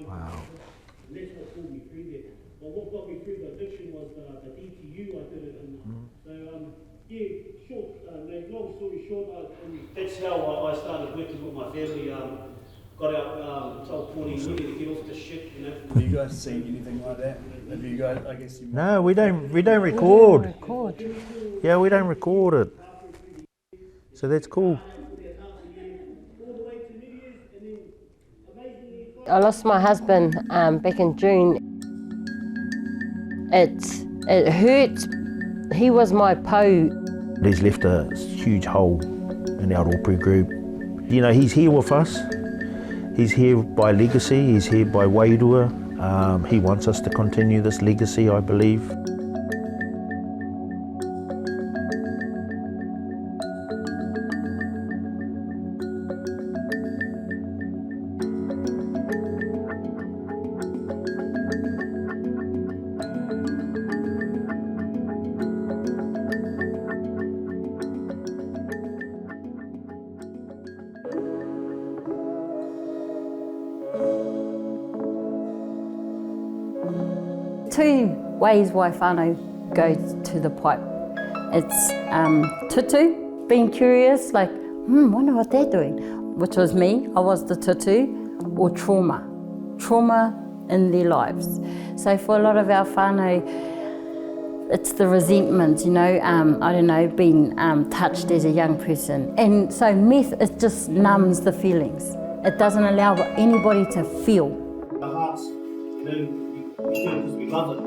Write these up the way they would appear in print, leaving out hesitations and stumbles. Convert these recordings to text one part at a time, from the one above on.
Wow. And that's what pulled me through there. But what got me through the addiction was the DTU I did it in. So, long story short, that's how I started working with my family. Got out, told Pauline really to get off the shit, you know. Have you guys seen anything like that? Have you guys, I guess you might. No, we don't record. Yeah, we don't record it. So that's cool. I lost my husband back in June. It hurts. He was my po. He's left a huge hole in our Opu group. You know, he's here with us. He's here by legacy, he's here by wairua. He wants us to continue this legacy, I believe. Two ways why whānau goes to the pipe. It's tutu, being curious, like, wonder what they're doing, which was me, I was the tutu, or trauma in their lives. So for a lot of our whānau, it's the resentment, you know, I don't know, being touched as a young person. And so meth, it just numbs the feelings. It doesn't allow anybody to feel. Our hearts, you know, we do it because we love it.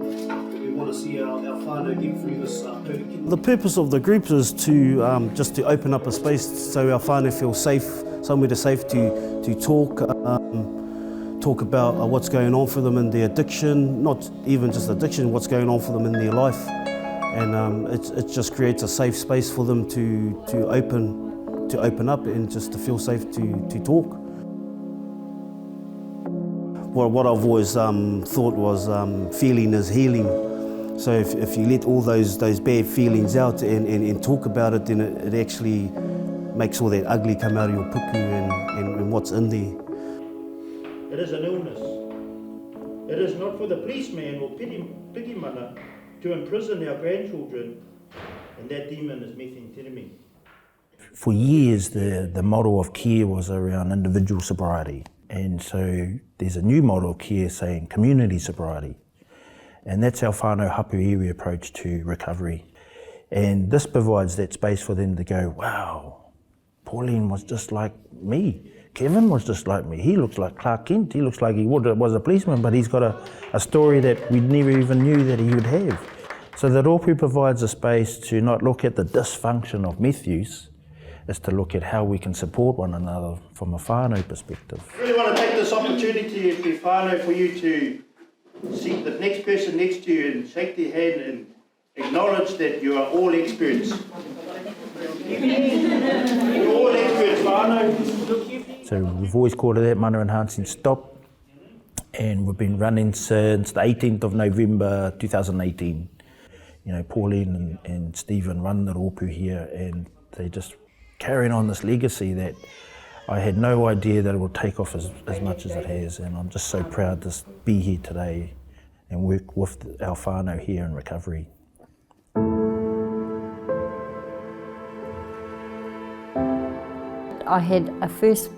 We want to see our whānau get through this perfect. The purpose of the group is to just to open up a space so our whānau feel safe, somewhere safe to talk about what's going on for them in their addiction, not even just addiction, what's going on for them in their life. And it just creates a safe space for them to open up and just to feel safe to talk. What I've always thought was feeling is healing. So if you let all those bad feelings out and talk about it, then it actually makes all that ugly come out of your puku and what's in there. It is an illness. It is not for the policeman or pity mana to imprison our grandchildren, and that demon is methamphetamine. For years, the model of care was around individual sobriety. And so there's a new model of care saying community sobriety. And that's our whānau hapu iwi approach to recovery. And this provides that space for them to go, wow, Pauline was just like me. Kevin was just like me. He looks like Clark Kent. He looks like he was a policeman, but he's got a story that we never even knew that he would have. So that Opu provides a space to not look at the dysfunction of meth use, is to look at how we can support one another from a whānau perspective. I really want to take this opportunity to be whānau for you to see the next person next to you and shake their hand and acknowledge that you are all experts. You're all experts, whānau. So we've always called it that mana enhancing stop, and we've been running since the 18th of November 2018. You know, Pauline and Steven run the Opu here, and they just carrying on this legacy that I had no idea that it would take off as much as it has, and I'm just so proud to be here today and work with our whānau here in recovery. I had a first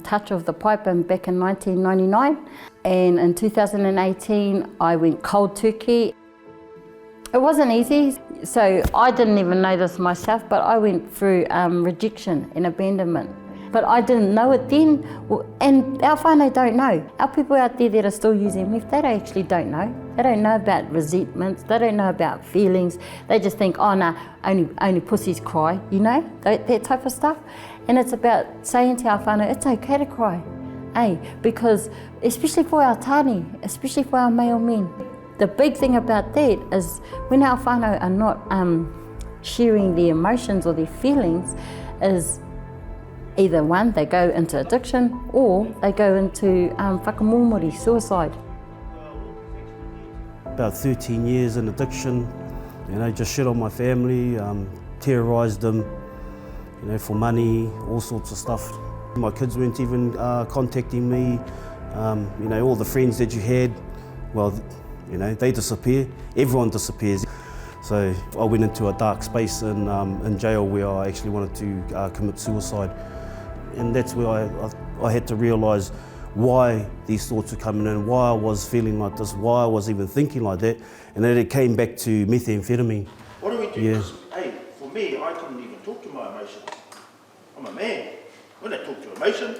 touch of the pipe back in 1999, and in 2018 I went cold turkey. It wasn't easy, so I didn't even know this myself, but I went through rejection and abandonment. But I didn't know it then, and our whānau don't know. Our people out there that are still using meth, they actually don't know. They don't know about resentments, they don't know about feelings. They just think, oh no, only pussies cry, you know, that type of stuff. And it's about saying to our whānau, it's okay to cry, because especially for our tāne, especially for our male men, the big thing about that is when our whānau are not sharing their emotions or their feelings, is either one, they go into addiction, or they go into whakamomori, suicide. About 13 years in addiction, you know, just shit on my family, terrorised them, you know, for money, all sorts of stuff. My kids weren't even contacting me, You know, all the friends that you had, well, you know, they disappear. Everyone disappears. So I went into a dark space in jail where I actually wanted to commit suicide. And that's where I had to realise why these thoughts were coming in, why I was feeling like this, why I was even thinking like that. And then it came back to methamphetamine. What do we do? Yeah. Hey, for me, I couldn't even talk to my emotions. I'm a man. When I talk to emotion,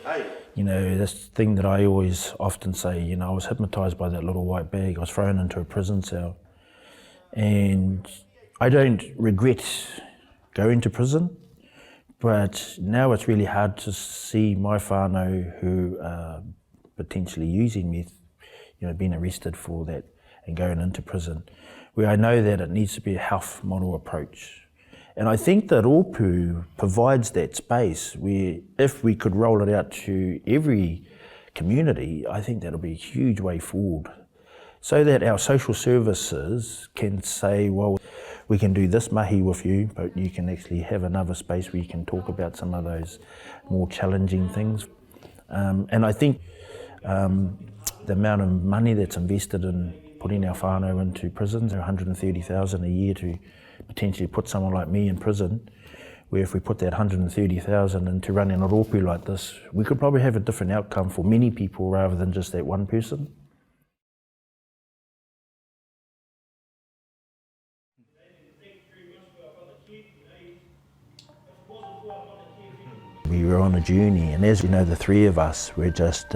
hey. You know, this thing that I always often say, you know, I was hypnotised by that little white bag. I was thrown into a prison cell. And I don't regret going to prison, but now it's really hard to see my whānau who are potentially using meth, you know, being arrested for that and going into prison, where I know that it needs to be a health model approach. And I think that Opu provides that space where if we could roll it out to every community, I think that'll be a huge way forward. So that our social services can say, well, we can do this mahi with you, but you can actually have another space where you can talk about some of those more challenging things. And I think the amount of money that's invested in putting our whānau into prisons, 130,000 a year to potentially put someone like me in prison, where if we put that 130,000 into running a rōpū like this, we could probably have a different outcome for many people rather than just that one person. We were on a journey, and as you know, the three of us were just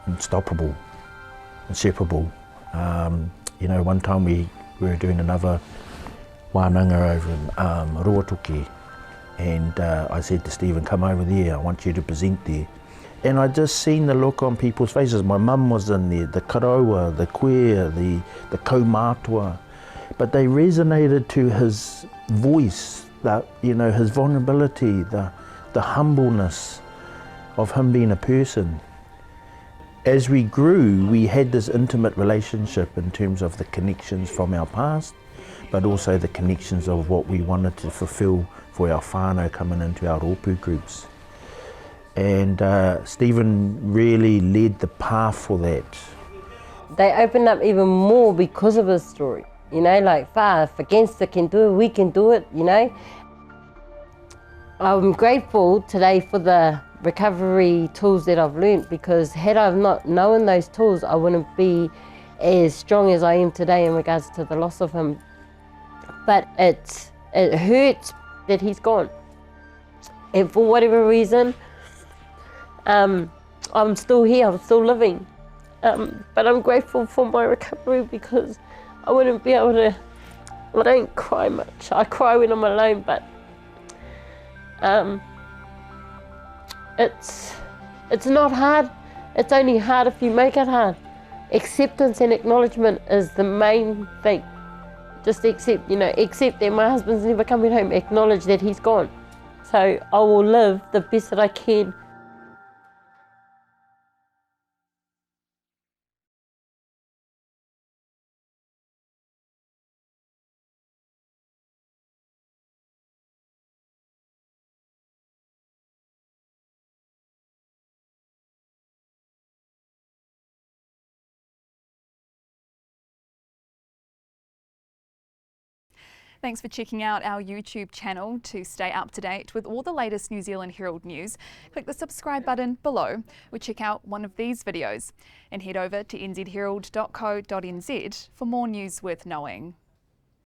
unstoppable, inseparable. You know, one time we were doing another wānanga over in Ruatoki, and I said to Steven, come over there, I want you to present there. And I just seen the look on people's faces. My mum was in there, the karaua, the queer, the kaumātua, but they resonated to his voice, that, you know, his vulnerability, the humbleness of him being a person. As we grew, we had this intimate relationship in terms of the connections from our past, but also the connections of what we wanted to fulfill for our whānau coming into our rōpū groups. And Steven really led the path for that. They opened up even more because of his story. You know, like, if against it can do it, we can do it, you know. I'm grateful today for the recovery tools that I've learnt, because had I not known those tools, I wouldn't be as strong as I am today in regards to the loss of him. But it hurts that he's gone. And for whatever reason, I'm still here, I'm still living. But I'm grateful for my recovery, because I wouldn't be able to, I don't cry much. I cry when I'm alone, but it's not hard. It's only hard if you make it hard. Acceptance and acknowledgement is the main thing. Just accept, you know, accept that my husband's never coming home, acknowledge that he's gone. So I will live the best that I can. Thanks for checking out our YouTube channel. To stay up to date with all the latest New Zealand Herald news, click the subscribe button below or check out one of these videos. And head over to nzherald.co.nz for more news worth knowing.